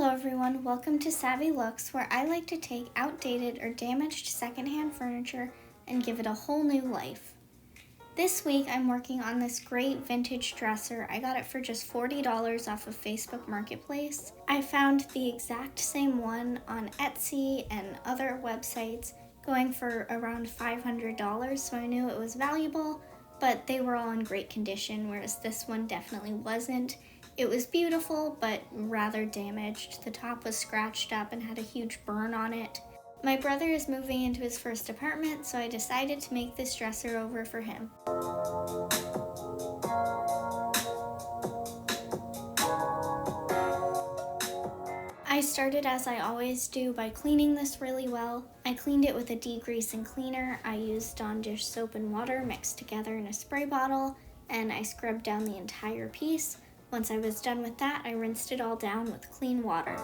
Hello everyone, welcome to Savvy Looks, where I like to take outdated or damaged secondhand furniture and give it a whole new life. This week I'm working on this great vintage dresser. I got it for just $40 off of Facebook Marketplace. I found the exact same one on Etsy and other websites going for around $500, so I knew it was valuable, but they were all in great condition, whereas this one definitely wasn't. It was beautiful, but rather damaged. The top was scratched up and had a huge burn on it. My brother is moving into his first apartment, so I decided to make this dresser over for him. I started, as I always do, by cleaning this really well. I cleaned it with a degreasing cleaner. I used Dawn dish soap and water mixed together in a spray bottle, and I scrubbed down the entire piece. Once I was done with that, I rinsed it all down with clean water.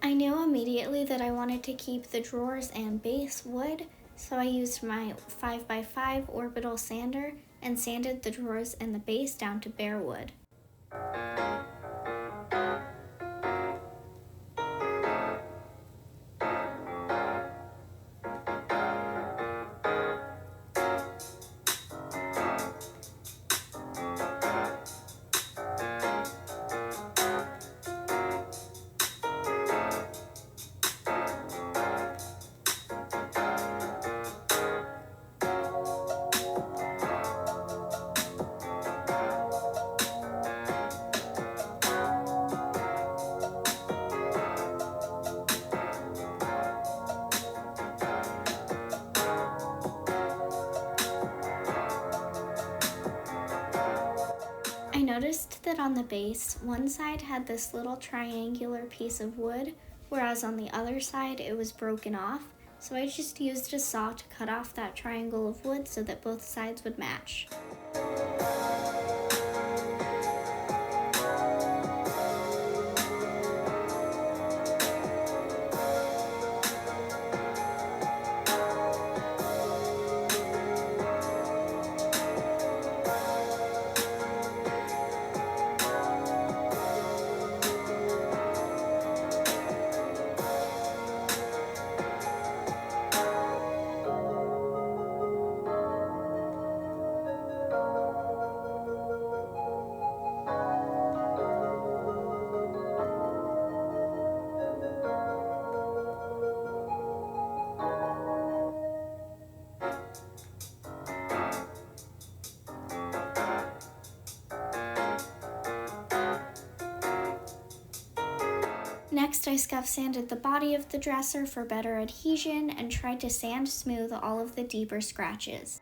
I knew immediately that I wanted to keep the drawers and base wood, so I used my 5x5 Orbital sander and sanded the drawers and the base down to bare wood. I noticed that on the base, one side had this little triangular piece of wood, whereas on the other side it was broken off, so I just used a saw to cut off that triangle of wood so that both sides would match. Next, I scuff sanded the body of the dresser for better adhesion and tried to sand smooth all of the deeper scratches.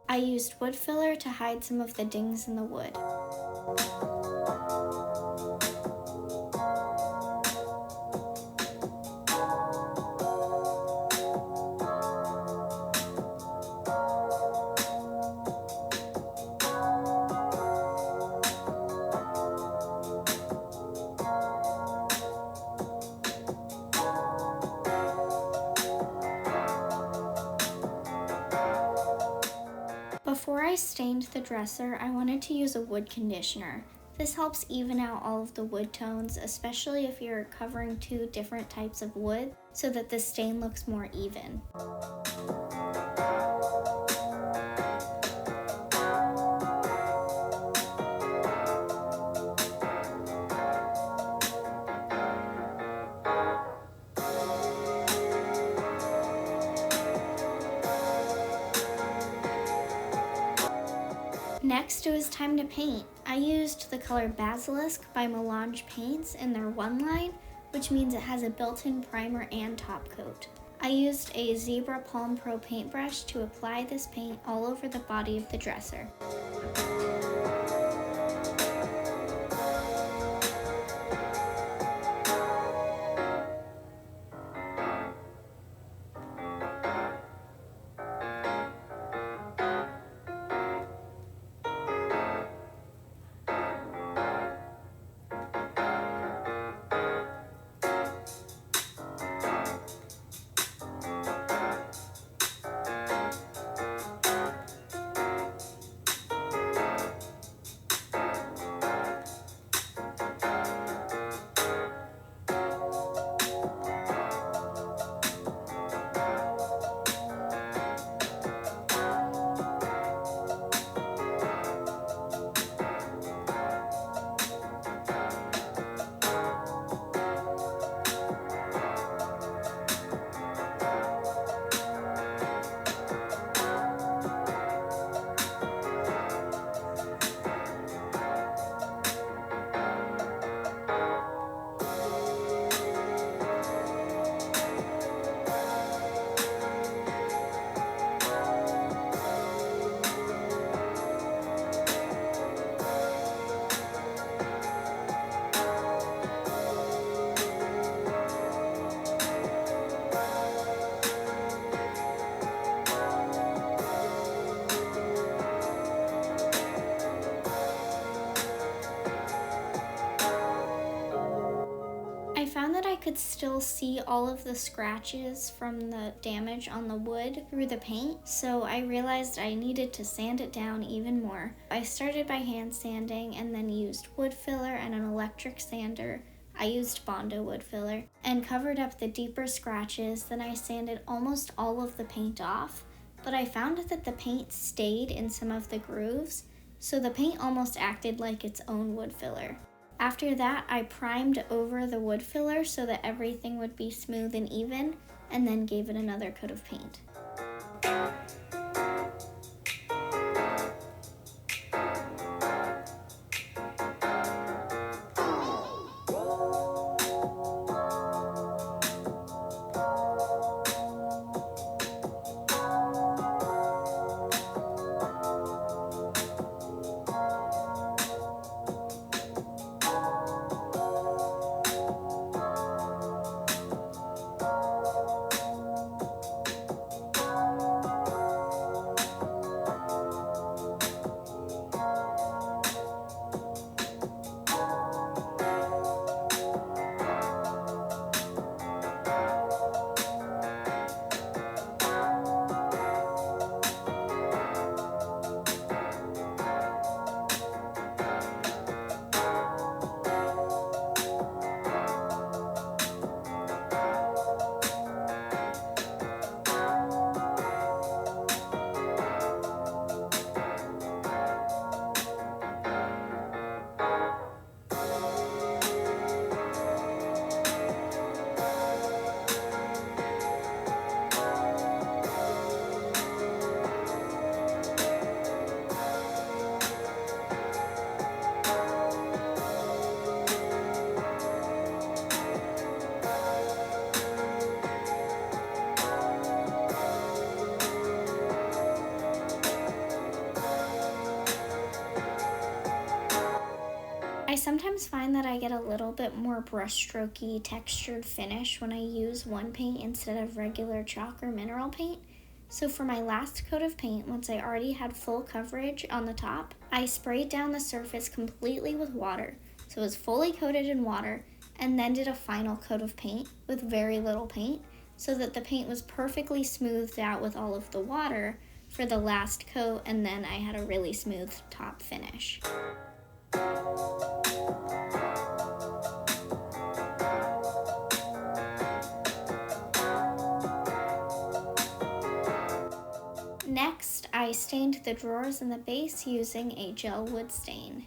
I used wood filler to hide some of the dings in the wood. Before I stained the dresser, I wanted to use a wood conditioner. This helps even out all of the wood tones, especially if you're covering two different types of wood, so that the stain looks more even. Next, it was time to paint. I used the color Basilisk by Melange Paints in their one line, which means it has a built-in primer and top coat. I used a Zibra Palm Pro paintbrush to apply this paint all over the body of the dresser. I found that I could still see all of the scratches from the damage on the wood through the paint, so I realized I needed to sand it down even more. I started by hand sanding and then used wood filler and an electric sander. I used Bando wood filler and covered up the deeper scratches. Then I sanded almost all of the paint off, but I found that the paint stayed in some of the grooves, so the paint almost acted like its own wood filler. After that, I primed over the wood filler so that everything would be smooth and even, and then gave it another coat of paint. I sometimes find that I get a little bit more brushstrokey textured finish when I use one paint instead of regular chalk or mineral paint. So for my last coat of paint, once I already had full coverage on the top, I sprayed down the surface completely with water. So it was fully coated in water, and then did a final coat of paint with very little paint so that the paint was perfectly smoothed out with all of the water for the last coat, and then I had a really smooth top finish. Next, I stained the drawers and the base using a gel wood stain.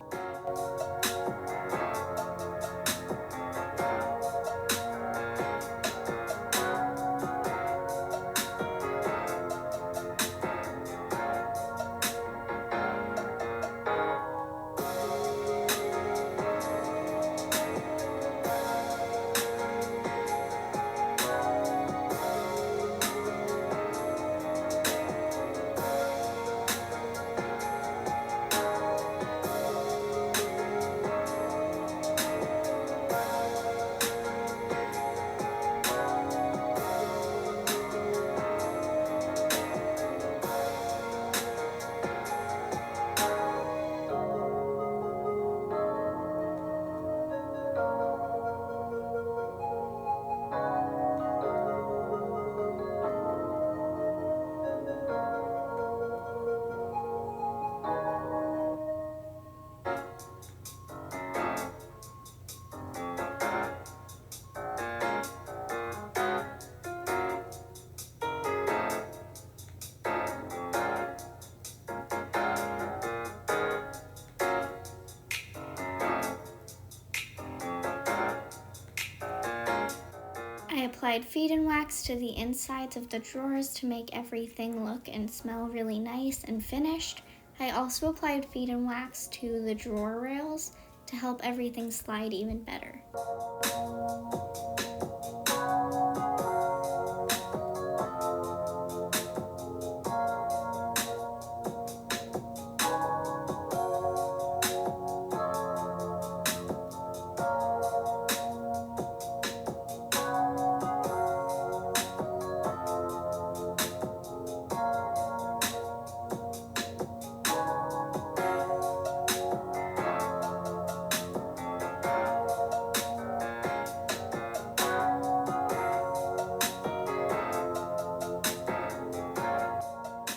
applied feed and wax to the insides of the drawers to make everything look and smell really nice and finished. I also applied feed and wax to the drawer rails to help everything slide even better.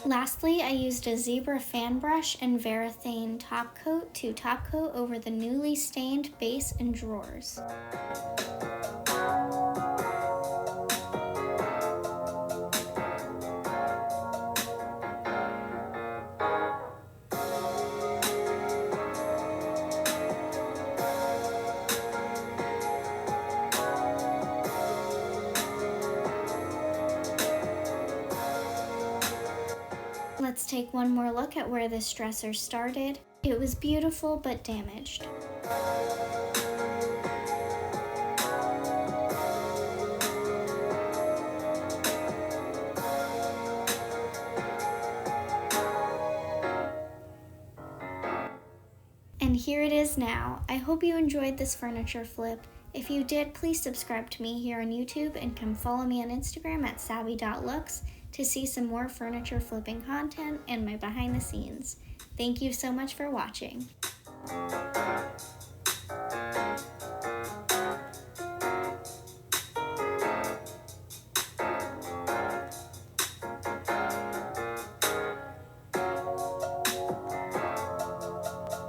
Lastly, I used a Zibra fan brush and Varathan Top Coat to top coat over the newly stained base and drawers. Let's take one more look at where this dresser started. It was beautiful but damaged. And here it is now. I hope you enjoyed this furniture flip. If you did, please subscribe to me here on YouTube and come follow me on Instagram at savvy.looks to see some more furniture flipping content and my behind the scenes. Thank you so much for watching.